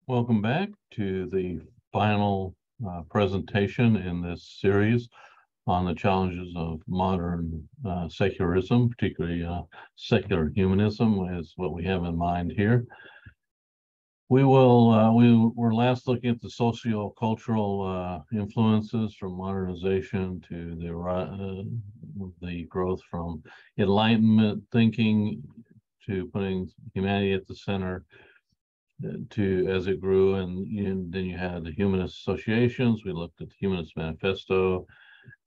Welcome back to the final presentation in this series on the challenges of modern secularism, particularly secular humanism is what we have in mind here. We were last looking at the socio-cultural influences from modernization to the growth from Enlightenment thinking to putting humanity at the center to as it grew, and then you had the humanist associations. We looked at the Humanist Manifesto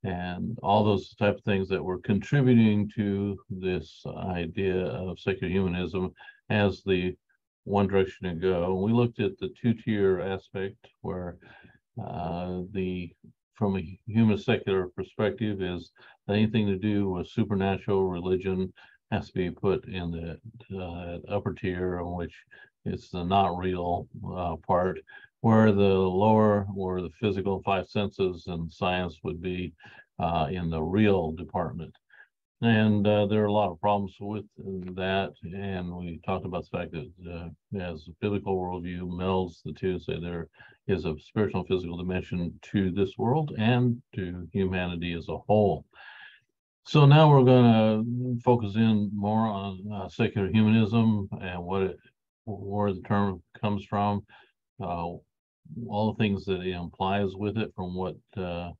and all those type of things that were contributing to this idea of secular humanism as the one direction to go. We looked at the two-tier aspect where the from a human secular perspective is anything to do with supernatural religion has to be put in the upper tier, in which it's the not real part, where the lower or the physical five senses and science would be in the real department. And there are a lot of problems with that. And we talked about the fact that as a biblical worldview melds the two, say there is a spiritual and physical dimension to this world and to humanity as a whole. So now we're going to focus in more on secular humanism and where the term comes from, all the things that it implies with it from what the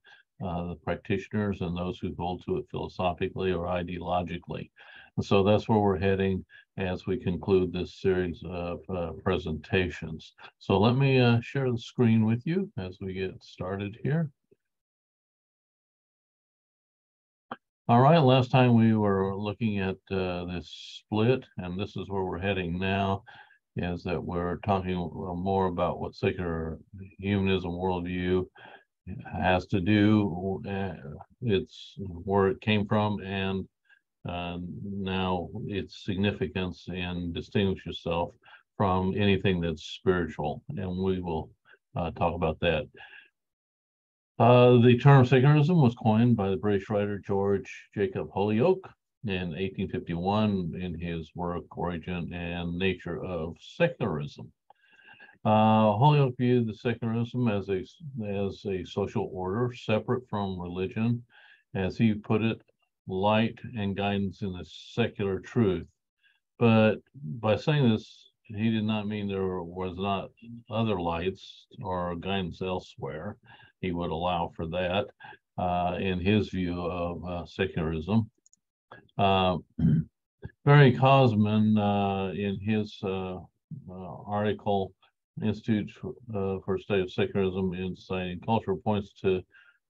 practitioners and those who hold to it philosophically or ideologically. And so that's where we're heading as we conclude this series of presentations. So let me share the screen with you as we get started here. All right, last time we were looking at this split, and this is where we're heading now, is that we're talking more about what secular humanism worldview has to do, it's where it came from, and now its significance and distinguish itself from anything that's spiritual, and we will talk about that. The term secularism was coined by the British writer George Jacob Holyoake in 1851 in his work Origin and Nature of Secularism. Holyoake viewed the secularism as a social order separate from religion, as he put it, light and guidance in the secular truth. But by saying this, he did not mean there was not other lights or guidance elsewhere. He would allow for that in his view of secularism. Barry Cosman, in his article, Institute for Study of Secularism in Society and Culture, points to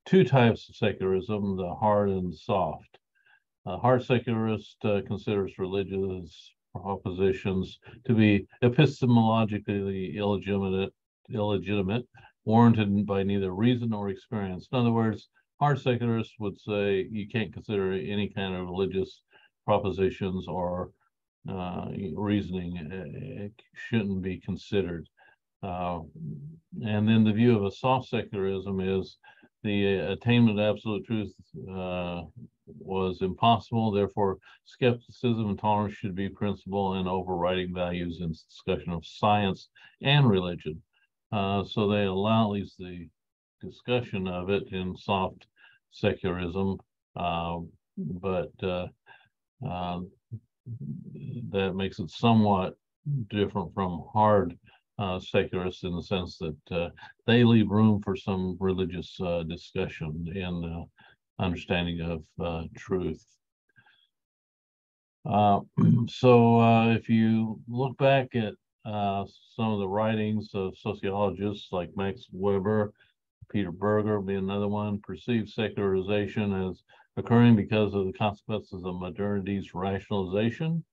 two types of secularism, the hard and the soft. Hard secularist considers religious propositions to be epistemologically illegitimate, warranted by neither reason nor experience. In other words, hard secularists would say you can't consider any kind of religious propositions or reasoning. It shouldn't be considered. And then the view of a soft secularism is the attainment of absolute truth was impossible. Therefore, skepticism and tolerance should be principal and overriding values in discussion of science and religion. So they allow at least the discussion of it in soft secularism, but that makes it somewhat different from hard secularists in the sense that they leave room for some religious discussion and understanding of truth. So if you look back at some of the writings of sociologists like Max Weber, Peter Berger being another one, perceived secularization as occurring because of the consequences of modernity's rationalization,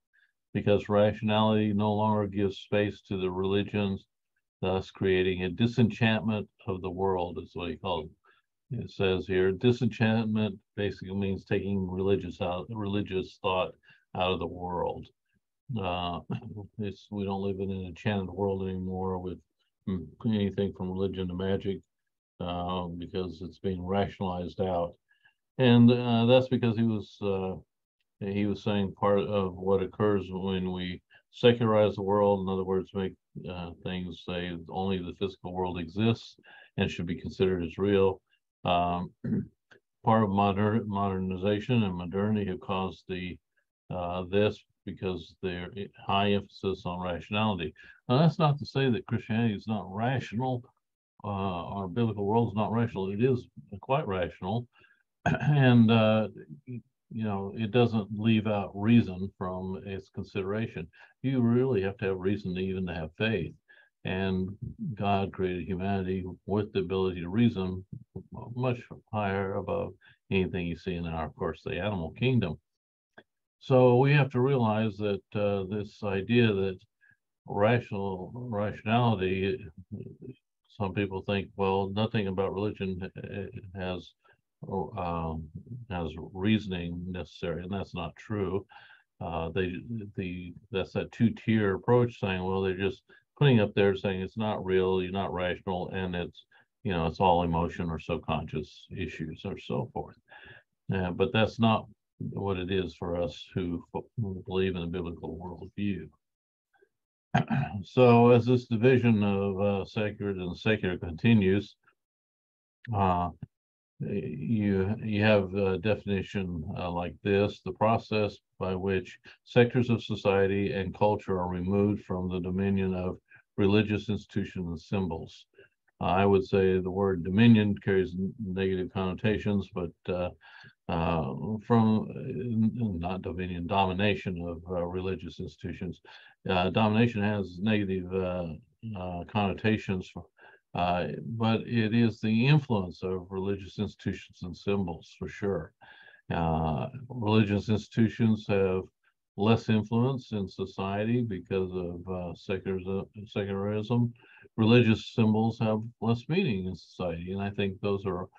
because rationality no longer gives space to the religions, thus creating a disenchantment of the world, is what he called it. It says here, disenchantment basically means taking religious thought out of the world. We don't live in an enchanted world anymore with anything from religion to magic because it's being rationalized out. And that's because he was saying part of what occurs when we secularize the world. In other words, make things say only the physical world exists and should be considered as real. Um, Part of modernization and modernity have caused this because their high emphasis on rationality. Now, that's not to say that Christianity is not rational. Our biblical world is not rational. It is quite rational, and it doesn't leave out reason from its consideration. You really have to have reason to even to have faith. And God created humanity with the ability to reason much higher above anything you see in our, of course, the animal kingdom. So we have to realize that this idea that rationality, some people think, well, nothing about religion has reasoning necessary, and that's not true. That's that two-tier approach, saying, well, they're just putting up there saying it's not real, you're not rational, and it's all emotion or subconscious issues or so forth. But that's not what it is for us who believe in a biblical worldview. So as this division of secular and secular continues, you have a definition like this: the process by which sectors of society and culture are removed from the dominion of religious institutions and symbols. I would say the word dominion carries negative connotations, but from not dominion, domination of religious institutions. Domination has negative connotations, but it is the influence of religious institutions and symbols for sure. Religious institutions have less influence in society because of secularism. Religious symbols have less meaning in society, and I think those are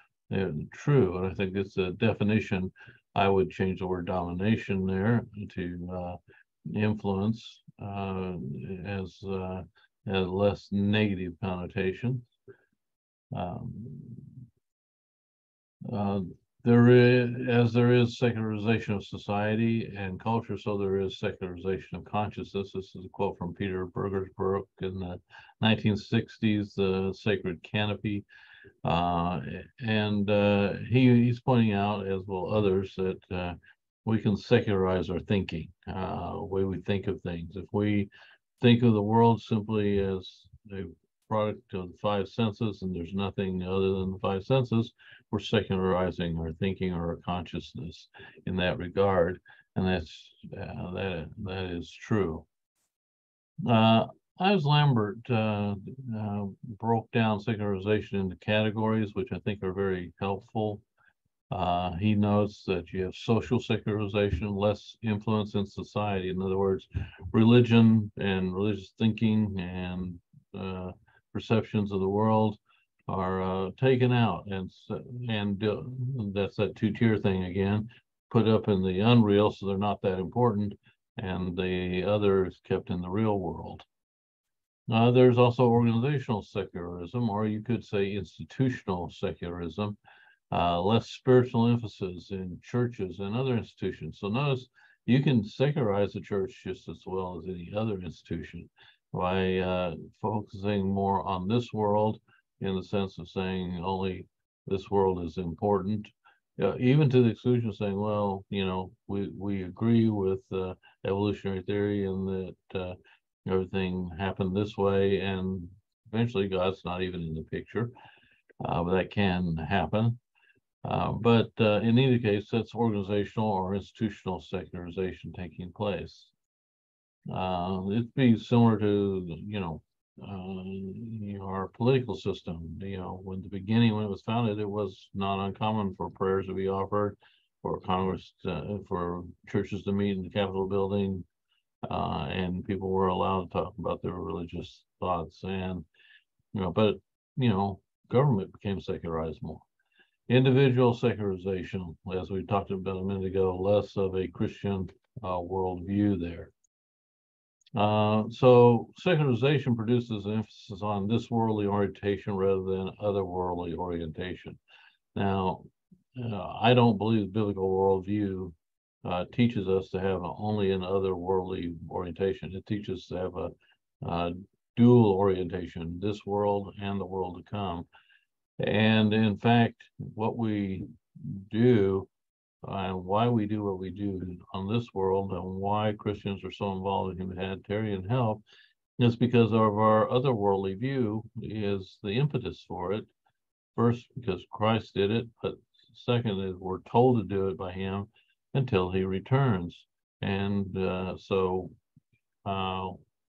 true. And I think it's a definition. I would change the word domination there to influence as less negative connotation. There is secularization of society and culture, so there is secularization of consciousness. This is a quote from Peter Berger's book in the 1960s, The Sacred Canopy. He's pointing out, as will others, that we can secularize our thinking, the way we think of things. If we think of the world simply as a product of the five senses and there's nothing other than the five senses, we're secularizing our thinking or our consciousness in that regard, and that is true. Ives Lambert broke down secularization into categories, which I think are very helpful. He notes that you have social secularization, less influence in society. In other words, religion and religious thinking and perceptions of the world are taken out, and that's that two-tier thing again, put up in the unreal, so they're not that important, and the others kept in the real world. There's also organizational secularism, or you could say institutional secularism, less spiritual emphasis in churches and other institutions. So notice you can secularize the church just as well as any other institution by focusing more on this world, in the sense of saying only this world is important, even to the exclusion of saying, well, we agree with evolutionary theory and that everything happened this way, and eventually God's not even in the picture, but that can happen. But in either case, that's organizational or institutional secularization taking place. It'd be similar to, our political system. When the beginning, when it was founded, it was not uncommon for prayers to be offered, for Congress, for churches to meet in the Capitol building, and people were allowed to talk about their religious thoughts. And, but government became secularized more. Individual secularization, as we talked about a minute ago, less of a Christian worldview there. So secularization produces an emphasis on this worldly orientation rather than otherworldly orientation. Now, I don't believe the biblical worldview teaches us to have only an otherworldly orientation. It teaches us to have a dual orientation, this world and the world to come. And in fact, what we do and why we do what we do on this world and why Christians are so involved in humanitarian help is because of our otherworldly view is the impetus for it. First, because Christ did it, but second is we're told to do it by him until he returns. And so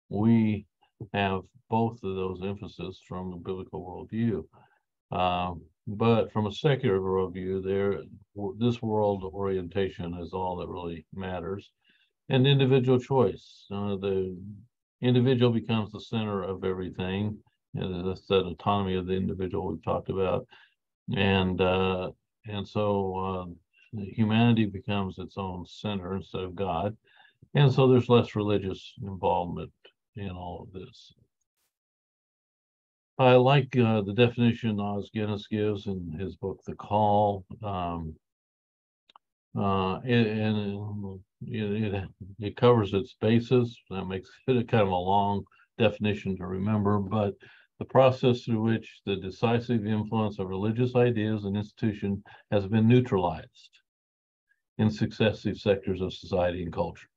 we have both of those emphasis from the biblical worldview. But from a secular worldview, this world orientation is all that really matters. And individual choice. The individual becomes the center of everything. And that's that autonomy of the individual we've talked about. And so humanity becomes its own center instead of God. And so there's less religious involvement in all of this. I like the definition Os Guinness gives in his book, The Call. It covers its basis. That makes it a kind of a long definition to remember, but the process through which the decisive influence of religious ideas and institution has been neutralized in successive sectors of society and culture,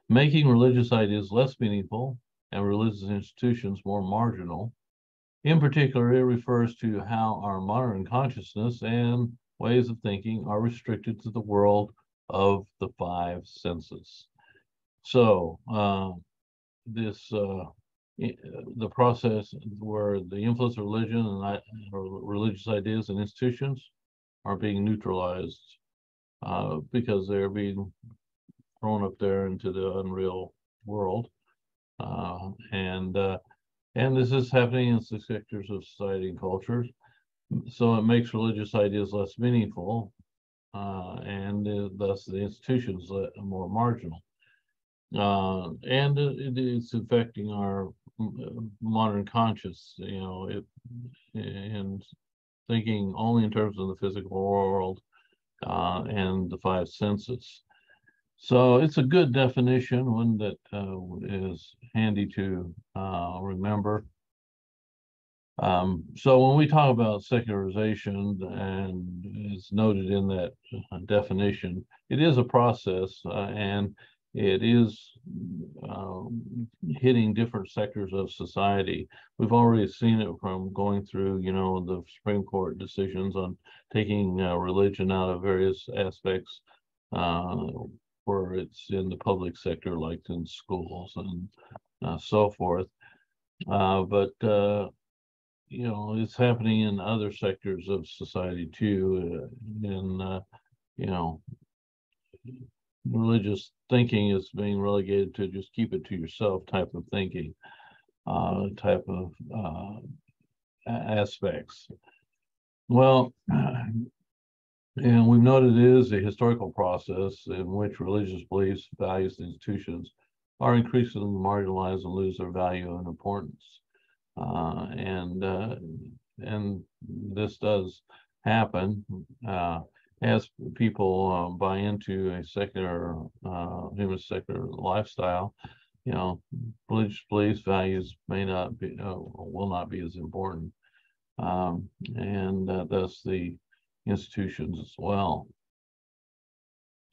making religious ideas less meaningful and religious institutions more marginal. In particular, it refers to how our modern consciousness and ways of thinking are restricted to the world of the five senses. So the process where the influence of religion and religious ideas and institutions are being neutralized because they're being thrown up there into the unreal world. And this is happening in the sectors of society and culture. So it makes religious ideas less meaningful, and thus the institutions more marginal. And it's affecting our modern conscious, and thinking only in terms of the physical world and the five senses. So it's a good definition, one that is handy to remember. So when we talk about secularization, and it's noted in that definition, it is a process, and it is hitting different sectors of society. We've already seen it from going through, the Supreme Court decisions on taking religion out of various aspects where it's in the public sector, like in schools and so forth. But it's happening in other sectors of society too. Religious thinking is being relegated to just keep it to yourself type of thinking, type of aspects. Well, and we've noted it is a historical process in which religious beliefs, values, and institutions are increasingly marginalized and lose their value and importance. And this does happen as people buy into a secular, human secular lifestyle. Religious beliefs, values may not be, will not be as important, and thus the institutions as well.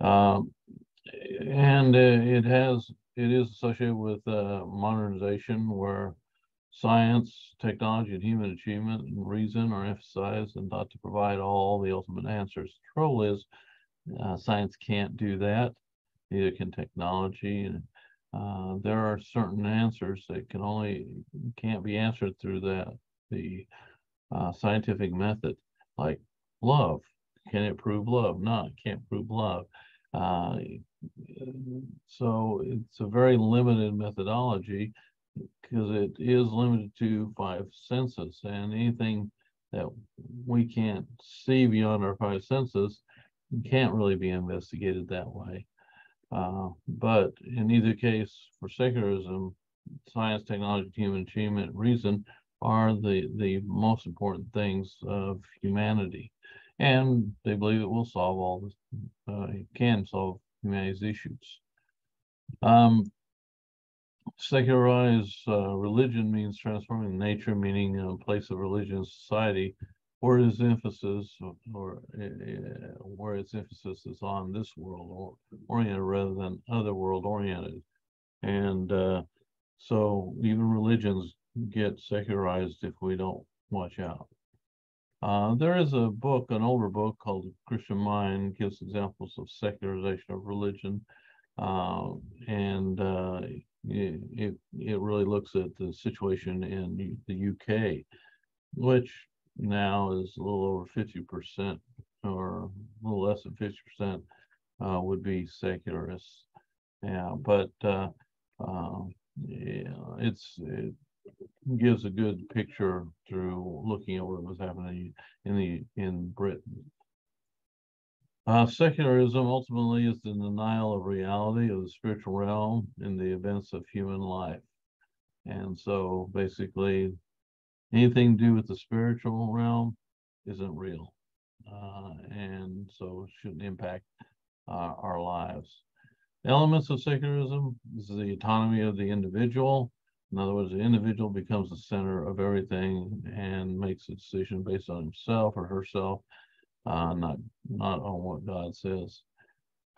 And it is associated with modernization, where science, technology, and human achievement and reason are emphasized and thought to provide all the ultimate answers. The trouble is, science can't do that, neither can technology. And there are certain answers that can't be answered through the scientific method, like love. Can it prove love? No, it can't prove love. So it's a very limited methodology, because it is limited to five senses, and anything that we can't see beyond our five senses can't really be investigated that way. But in either case, for secularism, science, technology, human achievement, reason are the most important things of humanity. And they believe it will solve all this, it can solve humanity's issues. Secularized religion means transforming nature, meaning a place of religion in society, where its emphasis where its emphasis is on this world oriented rather than other world oriented. And so even religions get secularized if we don't watch out. There is a book, an older book called The Christian Mind, gives examples of secularization of religion. And it really looks at the situation in the UK, which now is a little over 50%, or a little less than 50%, would be secularists. Yeah, but it gives a good picture through looking at what was happening in Britain. Secularism ultimately is the denial of reality of the spiritual realm in the events of human life. And so basically, anything to do with the spiritual realm isn't real. And so it shouldn't impact our lives. Elements of secularism is the autonomy of the individual. In other words, the individual becomes the center of everything and makes a decision based on himself or herself, not on what God says.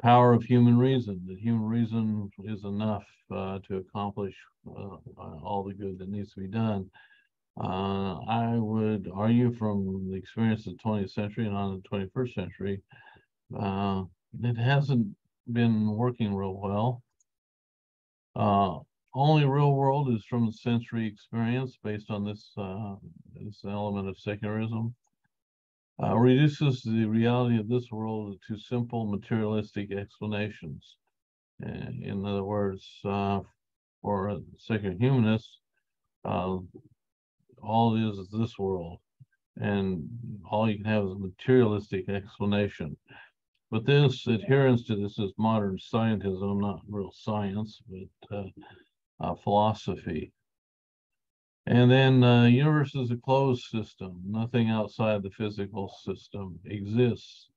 Power of human reason. The human reason is enough to accomplish all the good that needs to be done. I would argue from the experience of the 20th century and on the 21st century, it hasn't been working real well. Only real world is from the sensory experience based on this element of secularism. Reduces the reality of this world to simple materialistic explanations. In other words, for secular humanists, all it is this world, and all you can have is a materialistic explanation. But this adherence to this is modern scientism, not real science, but philosophy. And then universe is a closed system. Nothing outside the physical system exists.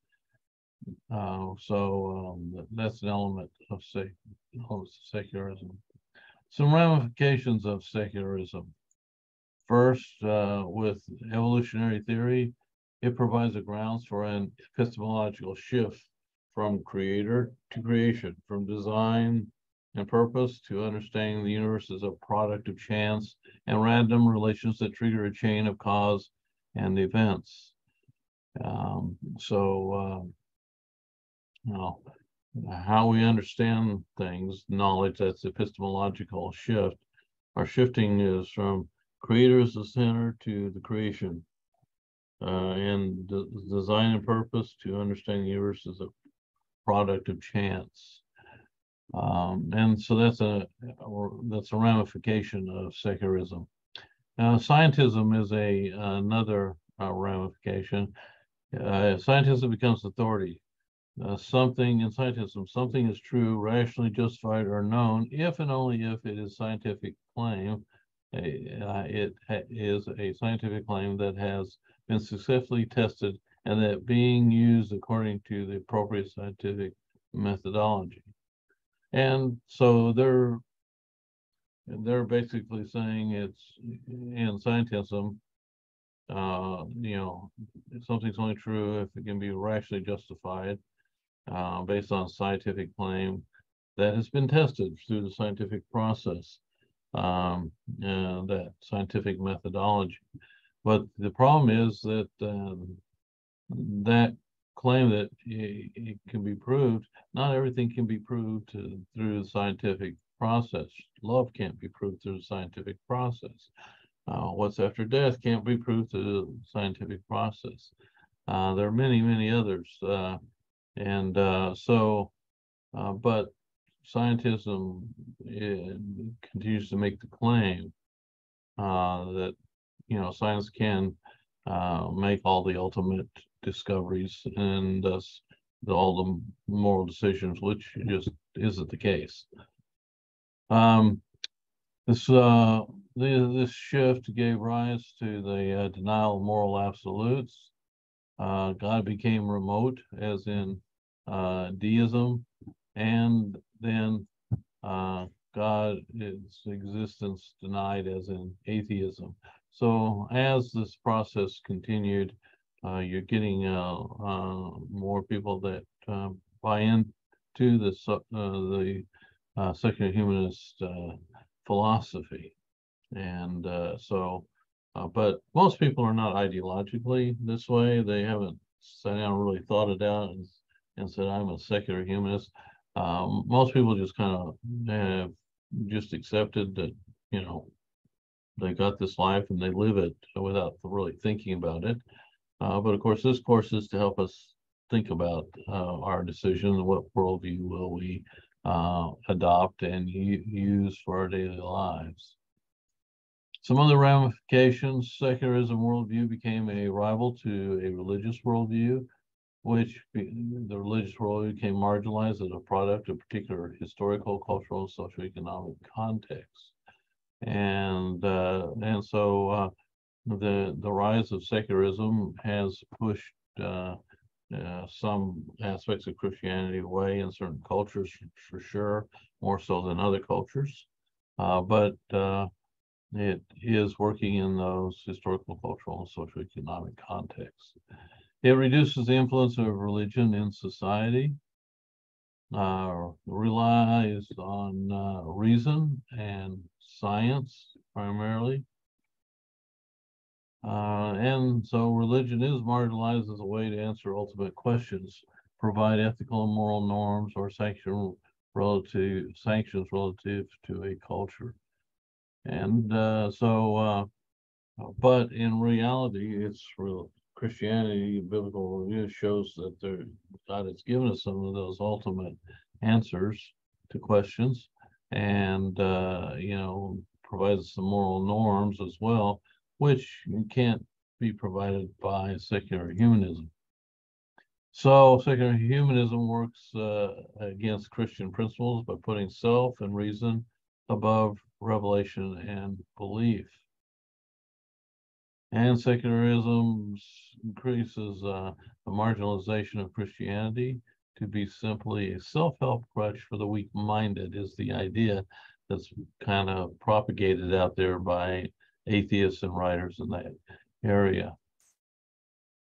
So that's an element of secularism. Some ramifications of secularism. First, with evolutionary theory, it provides the grounds for an epistemological shift from creator to creation, from design and purpose to understanding the universe as a product of chance and random relations that trigger a chain of cause and events. You know, how we understand things, knowledge, that's epistemological shift. Our shifting is from creator as the center to the creation, and design and purpose to understanding the universe as a product of chance. And so that's a ramification of secularism. Now, scientism is another ramification. Scientism becomes authority. Something in scientism, something is true, rationally justified, or known if and only if it is scientific claim. It is a scientific claim that has been successfully tested and that being used according to the appropriate scientific methodology. And so they're basically saying it's in scientism, something's only true if it can be rationally justified based on scientific claim that has been tested through the scientific process, and that scientific methodology. But the problem is that that claim that it can be proved, not everything can be proved through the scientific process. Love can't be proved through the scientific process. What's after death can't be proved through the scientific process. There are many, many others. But scientism continues to make the claim that, science can make all the ultimate discoveries and thus all the moral decisions, which just isn't the case. This shift gave rise to the denial of moral absolutes. God became remote, as in deism. and then God its existence denied, as in atheism. So as this process continued, you're getting more people that buy into the secular humanist philosophy, and but most people are not ideologically this way. They haven't sat down and really thought it out and said, I'm a secular humanist. Most people just kind of have just accepted that, you know, they got this life and they live it without really thinking about it. But of course, this course is to help us think about our decision, what worldview will we adopt and use for our daily lives. Some other ramifications: secularism worldview became a rival to a religious worldview, which the religious worldview became marginalized as a product of particular historical, cultural, socioeconomic context. And so the rise of secularism has pushed some aspects of Christianity away in certain cultures, for sure, more so than other cultures. But it is working in those historical, cultural, and socioeconomic contexts. It reduces the influence of religion in society, relies on reason and science primarily. And so religion is marginalized as a way to answer ultimate questions, provide ethical and moral norms, or sanctions relative to a culture. And but in reality, it's real. Christianity, biblical review shows that God has given us some of those ultimate answers to questions, and you know, provides some moral norms as well, which can't be provided by secular humanism. So secular humanism works against Christian principles by putting self and reason above revelation and belief. And secularism increases the marginalization of Christianity to be simply a self-help crutch for the weak-minded, is the idea that's kind of propagated out there by atheists and writers in that area.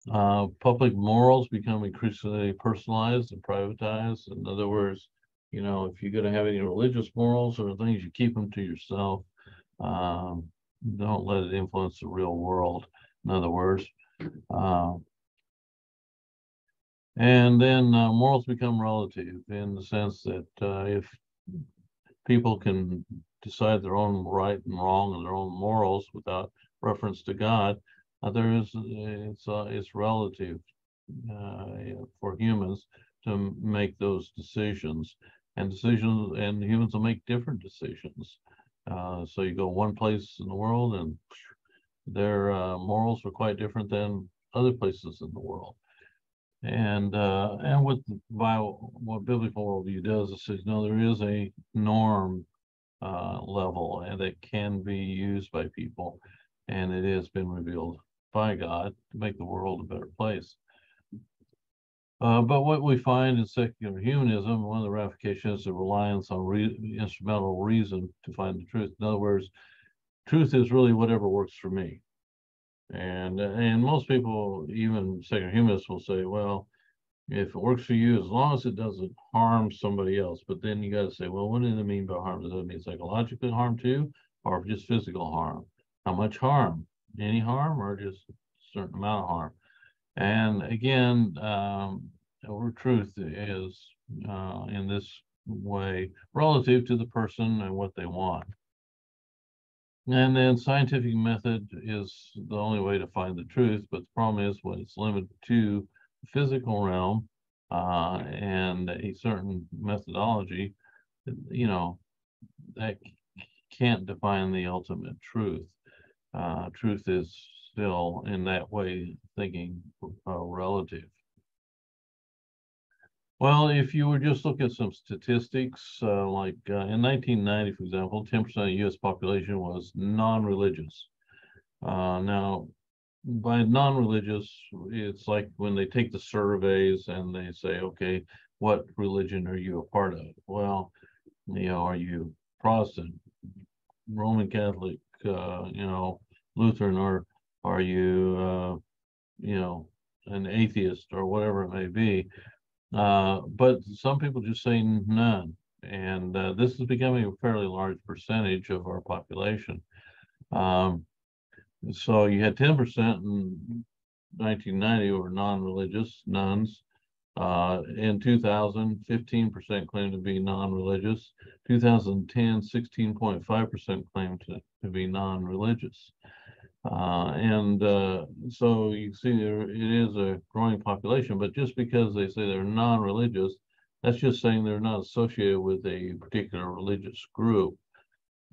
Public morals become increasingly personalized and privatized. In other words, you know, if you're going to have any religious morals or things, you keep them to yourself. Don't let it influence the real world, in other words. And then morals become relative in the sense that if people can decide their own right and wrong and their own morals without reference to God, it's relative for humans to make those decisions. And humans will make different decisions. So you go one place in the world and their morals are quite different than other places in the world. And what biblical worldview does is says, no, there is a norm level and it can be used by people, and it has been revealed by God to make the world a better place. But what we find in secular humanism, one of the ramifications is the reliance on instrumental reason to find the truth. In other words, truth is really whatever works for me. And most people, even secular humanists, will say, well, if it works for you, as long as it doesn't harm somebody else. But then you got to say, well, what does it mean by harm? Does it mean psychological harm too, or just physical harm? How much harm? Any harm, or just a certain amount of harm? And again, truth is in this way relative to the person and what they want. And then scientific method is the only way to find the truth, but the problem is when it's limited to the physical realm and a certain methodology, you know, that can't define the ultimate truth. Truth is still, in that way, thinking relative. Well, if you were just look at some statistics, like in 1990, for example, 10% of the U.S. population was non-religious. Now, by non-religious, it's like when they take the surveys and they say, okay, what religion are you a part of? Well, are you Protestant, Roman Catholic, Lutheran, or are you, an atheist or whatever it may be? But some people just say none. And this is becoming a fairly large percentage of our population. Um, so you had 10% in 1990 were non-religious, nuns. In 2000, 15% claimed to be non-religious. 2010, 16.5% claimed to be non-religious. So you see there it is a growing population, but just because they say they're non-religious, that's just saying they're not associated with a particular religious group.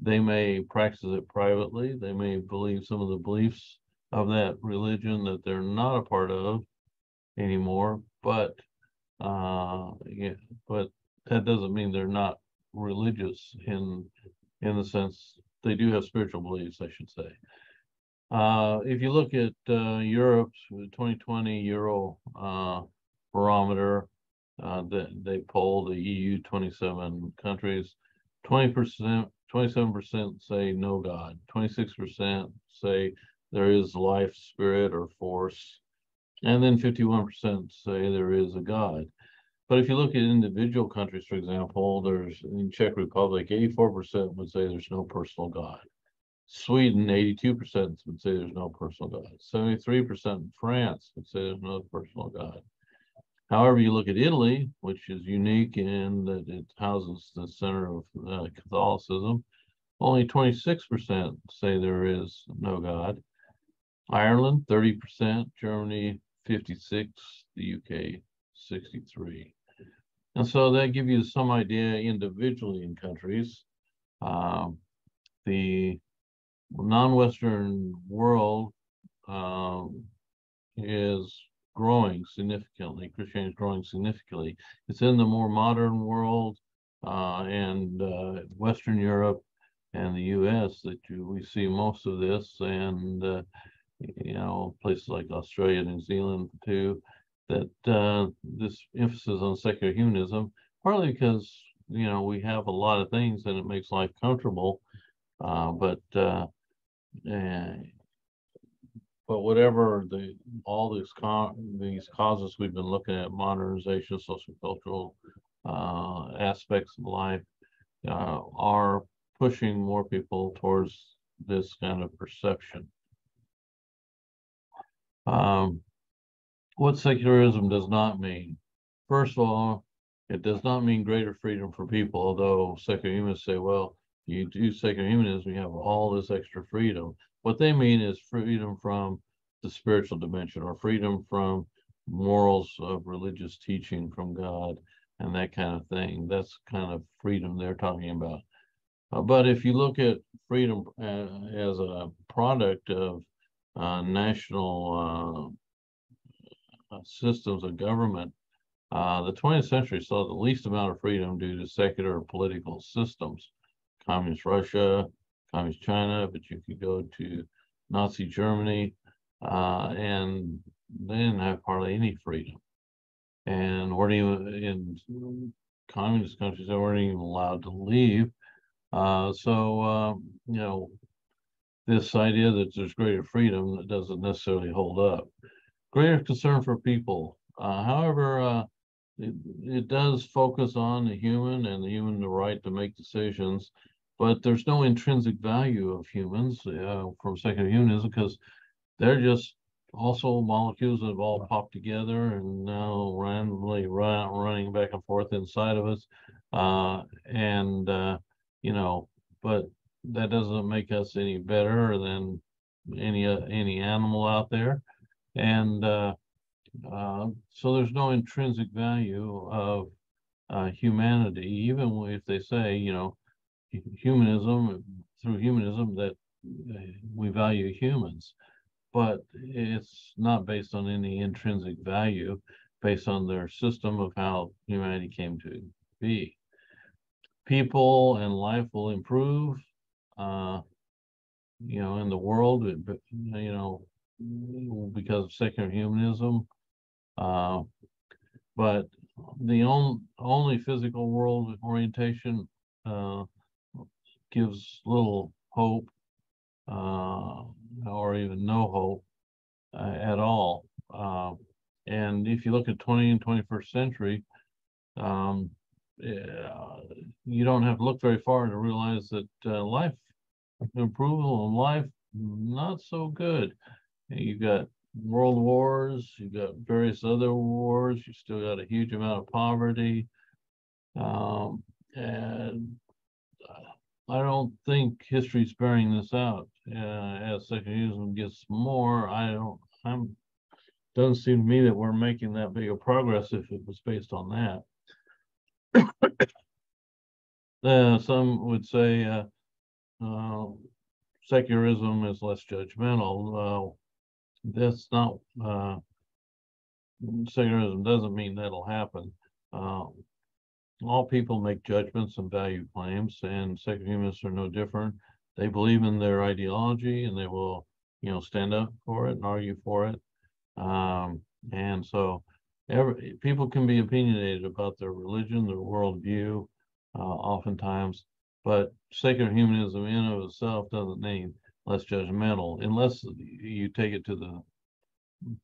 They may practice it privately. They may believe some of the beliefs of that religion that they're not a part of anymore, yeah, but that doesn't mean they're not religious in the sense they do have spiritual beliefs, I should say. If you look at Europe's 2020 Euro barometer, they polled the EU 27 countries. 20%, 27% say no God. 26% say there is life, spirit, or force. And then 51% say there is a God. But if you look at individual countries, for example, there's in Czech Republic, 84% would say there's no personal God. Sweden, 82% would say there's no personal God. 73% in France would say there's no personal God. However, you look at Italy, which is unique in that it houses the center of Catholicism, only 26% say there is no God. Ireland, 30%, Germany, 56%, the UK, 63%. And so that gives you some idea individually in countries. The non-Western world is growing significantly. Christianity is growing significantly. It's in the more modern world and Western Europe and the U.S. that we see most of this, and places like Australia, New Zealand too, that this emphasis on secular humanism, partly because we have a lot of things and it makes life comfortable, but whatever all these causes we've been looking at, modernization, sociocultural aspects of life, are pushing more people towards this kind of perception. What secularism does not mean. First of all, it does not mean greater freedom for people, although secular humanists say, well, you do secular humanism, you have all this extra freedom. What they mean is freedom from the spiritual dimension, or freedom from morals of religious teaching from God and that kind of thing. That's kind of freedom they're talking about. But if you look at freedom as a product of national systems of government, the 20th century saw the least amount of freedom due to secular political systems. Communist Russia, Communist China, but you could go to Nazi Germany, and they didn't have hardly any freedom. And in communist countries, they weren't even allowed to leave. This idea that there's greater freedom, that doesn't necessarily hold up. Greater concern for people. However, it does focus on the human and the right to make decisions, but there's no intrinsic value of humans from secular humanism, because they're just also molecules that have all popped together and now randomly running back and forth inside of us. But that doesn't make us any better than any animal out there. And so there's no intrinsic value of humanity, even if they say, through humanism, that we value humans. But it's not based on any intrinsic value, based on their system of how humanity came to be. People and life will improve, in the world, because of secular humanism. But the only physical world orientation uh, gives little hope, or even no hope at all. And if you look at 20th and 21st century, um, you don't have to look very far to realize that life improvement in life not so good. You got world wars, you got various other wars, you still got a huge amount of poverty. And I don't think history's bearing this out. As secularism gets more, doesn't seem to me that we're making that big of progress if it was based on that. Some would say uh, secularism is less judgmental. That's not secularism doesn't mean that'll happen. Uh, all people make judgments and value claims, and secular humanists are no different. They believe in their ideology, and they will, stand up for it and argue for it. And so, people can be opinionated about their religion, their worldview, oftentimes, but secular humanism in and of itself doesn't mean less judgmental, unless you take it to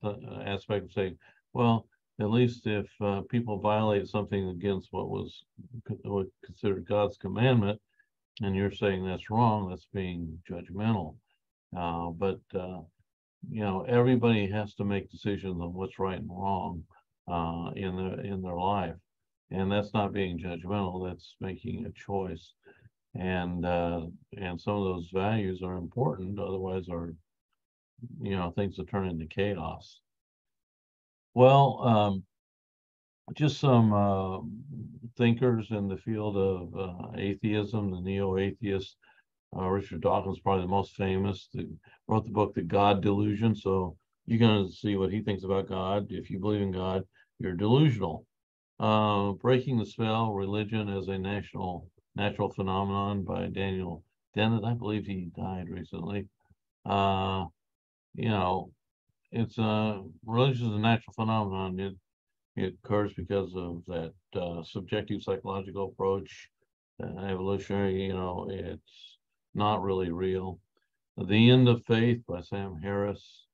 the aspect of saying, well, at least if people violate something against what was considered God's commandment, and you're saying that's wrong, that's being judgmental. But everybody has to make decisions on what's right and wrong in their life, and that's not being judgmental. That's making a choice, and some of those values are important. Otherwise, things will turn into chaos. Well, just some thinkers in the field of atheism, the neo-atheists. Richard Dawkins, probably the most famous, that wrote the book, The God Delusion. So you're going to see what he thinks about God. If you believe in God, you're delusional. Breaking the Spell, Religion as a Natural Phenomenon by Daniel Dennett. I believe he died recently. You know, it's religion is a natural phenomenon. It occurs because of that subjective psychological approach, evolutionary. It's not really real. The End of Faith by Sam Harris.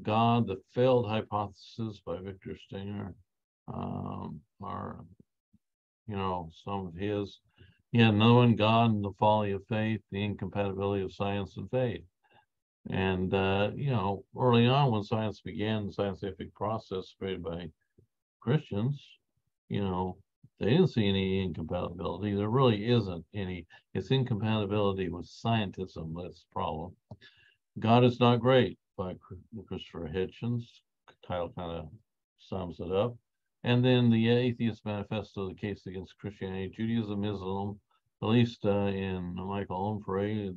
God, the Failed Hypothesis by Victor Stenger are, some of his. Yeah, knowing God and the Folly of Faith, the Incompatibility of Science and Faith. And, early on when science began, the scientific process created by Christians, they didn't see any incompatibility. There really isn't any. It's incompatibility with scientism that's the problem. God is Not Great by Christopher Hitchens. Title kind of sums it up. And then the Atheist Manifesto, The Case Against Christianity, Judaism, Islam, at least in Michael Onfray,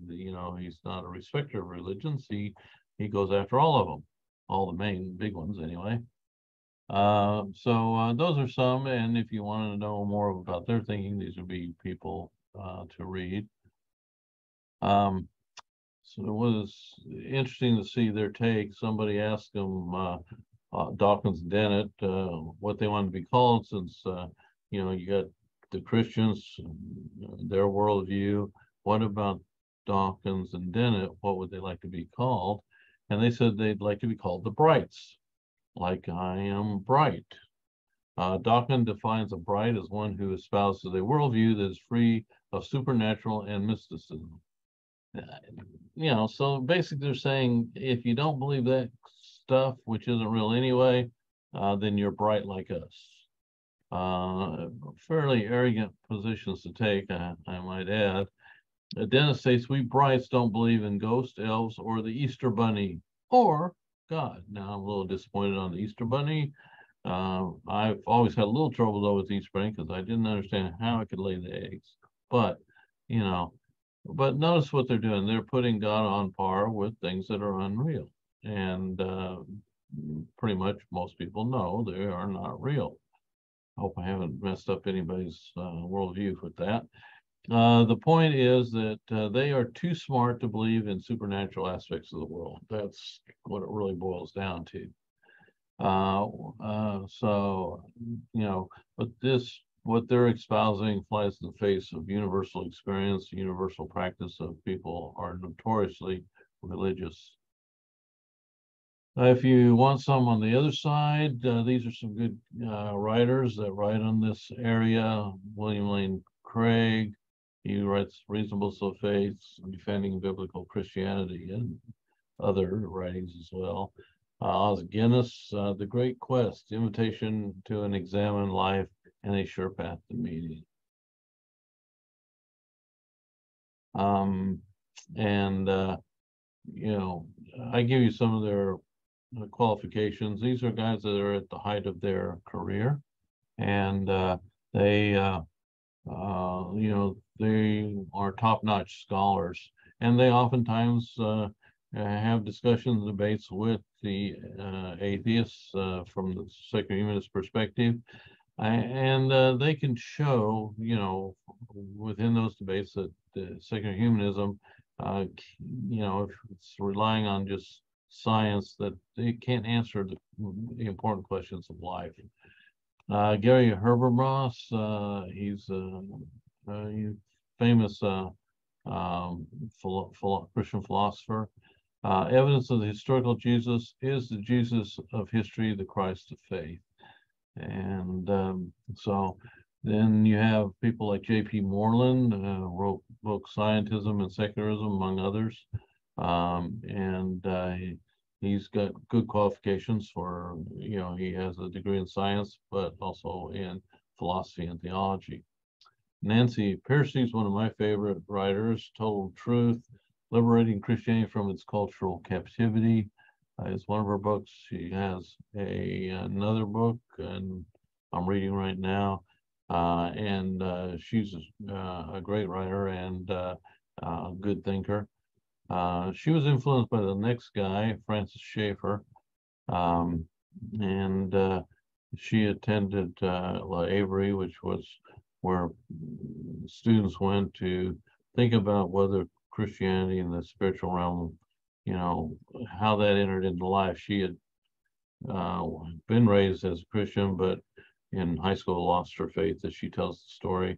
he's not a respecter of religions. He goes after all of them, all the main big ones anyway. So those are some, and if you want to know more about their thinking, these would be people to read. So it was interesting to see their take. Somebody asked them, Dawkins and Dennett, what they wanted to be called, since you got the Christians, their worldview. What about Dawkins and Dennett? What would they like to be called? And they said they'd like to be called the Brights, like I am bright. Dawkins defines a bright as one who espouses a worldview that is free of supernatural and mysticism. So basically they're saying if you don't believe that stuff, which isn't real anyway, then you're bright like us. Fairly arrogant positions to take, I might add. Dennis states, we Brights don't believe in ghosts, elves, or the Easter Bunny, or God. Now, I'm a little disappointed on the Easter Bunny. I've always had a little trouble, though, with the Easter Bunny because I didn't understand how it could lay the eggs. But, but notice what they're doing. They're putting God on par with things that are unreal. And pretty much most people know they are not real. I hope I haven't messed up anybody's worldview with that. The point is that they are too smart to believe in supernatural aspects of the world. That's what it really boils down to. So, but what they're espousing flies in the face of universal experience, universal practice of people are notoriously religious. If you want some on the other side, these are some good writers that write on this area. William Lane Craig, he writes Reasonable Faith, Defending Biblical Christianity, and other writings as well. Os Guinness, The Great Quest, Invitation to an Examined Life and a Sure Path to Meaning. And I give you some of their qualifications. These are guys that are at the height of their career, and they, they are top-notch scholars, and they oftentimes have discussions, debates with the atheists from the secular humanist perspective, and they can show, within those debates that secular humanism, if it's relying on just science, that it can't answer the important questions of life. Gary Habermas, he's a famous Christian philosopher. Evidence of the historical Jesus is the Jesus of history, the Christ of faith. And so then you have people like J.P. Moreland, wrote books Scientism and Secularism, among others. He's got good qualifications for, he has a degree in science, but also in philosophy and theology. Nancy Pearcey is one of my favorite writers. Total Truth, Liberating Christianity from Its Cultural Captivity is one of her books. She has another book, and I'm reading right now. She's a great writer and a good thinker. She was influenced by the next guy, Francis Schaeffer, and she attended L'Abri, which was where students went to think about whether Christianity and the spiritual realm, how that entered into life. She had been raised as a Christian, but in high school lost her faith, as she tells the story,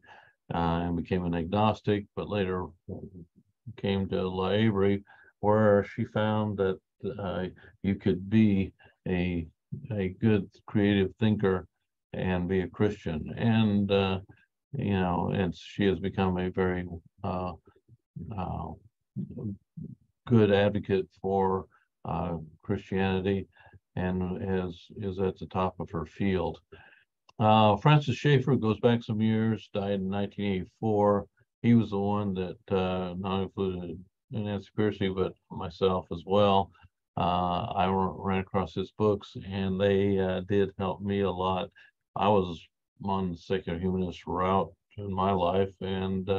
and became an agnostic, but later came to L'Abri, where she found that you could be a good creative thinker and be a Christian. And she has become a very good advocate for Christianity, and is at the top of her field. Francis Schaeffer goes back some years, died in 1984. He was the one that not included Nancy Pearcey, but myself as well. I ran across his books, and they did help me a lot. I was on the secular humanist route in my life, and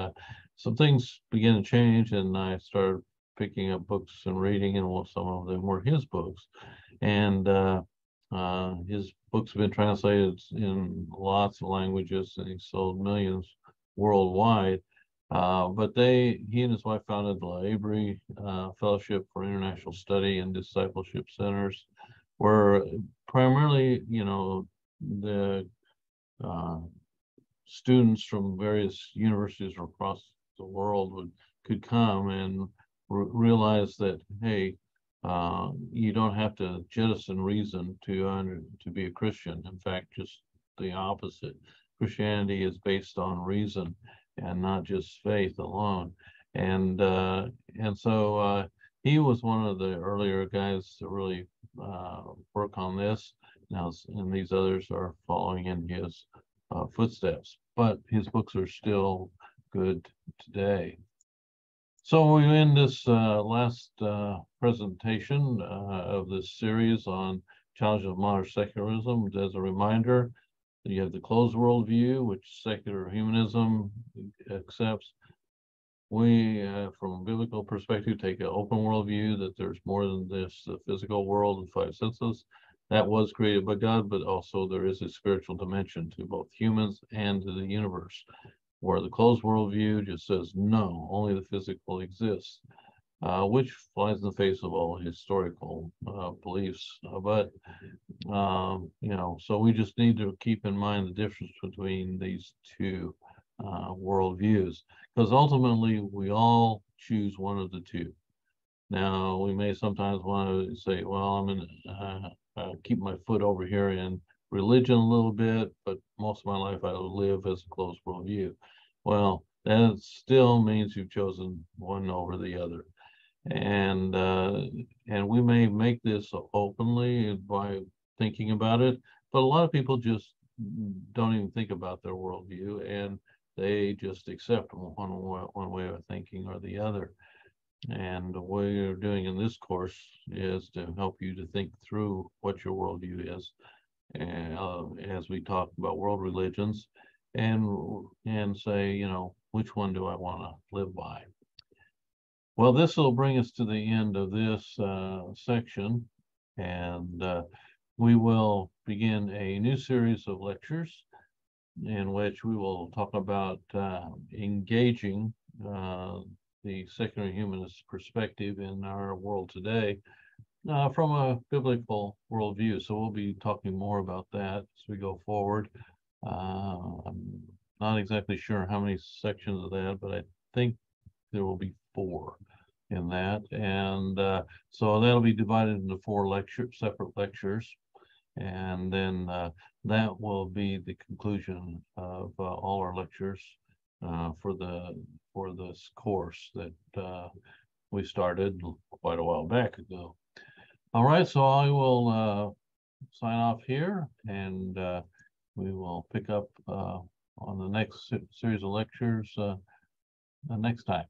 some things began to change, and I started picking up books and reading, and some of them were his books. And his books have been translated in lots of languages, and he sold millions worldwide. But he and his wife founded the L'Abri Fellowship for International Study and Discipleship Centers, where primarily, the students from various universities across the world could come and realize that, hey, you don't have to jettison reason to be a Christian. In fact, just the opposite. Christianity is based on reason and not just faith alone. And so he was one of the earlier guys to really work on this. Now, and these others are following in his footsteps, but his books are still good today. So we end this last presentation of this series on challenges of modern secularism. As a reminder, you have the closed worldview, which secular humanism accepts. We, from a biblical perspective, take an open worldview that there's more than this, the physical world and five senses. That was created by God, but also there is a spiritual dimension to both humans and to the universe, where the closed worldview just says, no, only the physical exists. which flies in the face of all historical beliefs. So we just need to keep in mind the difference between these two worldviews, because ultimately we all choose one of the two. Now, we may sometimes want to say, well, I'm going to keep my foot over here in religion a little bit, but most of my life I live as a closed worldview. Well, that still means you've chosen one over the other. And we may make this openly by thinking about it, but a lot of people just don't even think about their worldview, and they just accept one way of thinking or the other. And what we're doing in this course is to help you to think through what your worldview is, and as we talk about world religions, and say, which one do I want to live by? Well, this will bring us to the end of this section, and we will begin a new series of lectures in which we will talk about engaging the secular humanist perspective in our world today from a biblical worldview. So we'll be talking more about that as we go forward. I'm not exactly sure how many sections of that, but I think there will be 4 in that. And so that'll be divided into 4 separate lectures. And then that will be the conclusion of all our lectures for this course that we started quite a while back ago. All right, so I will sign off here, and we will pick up on the next series of lectures next time.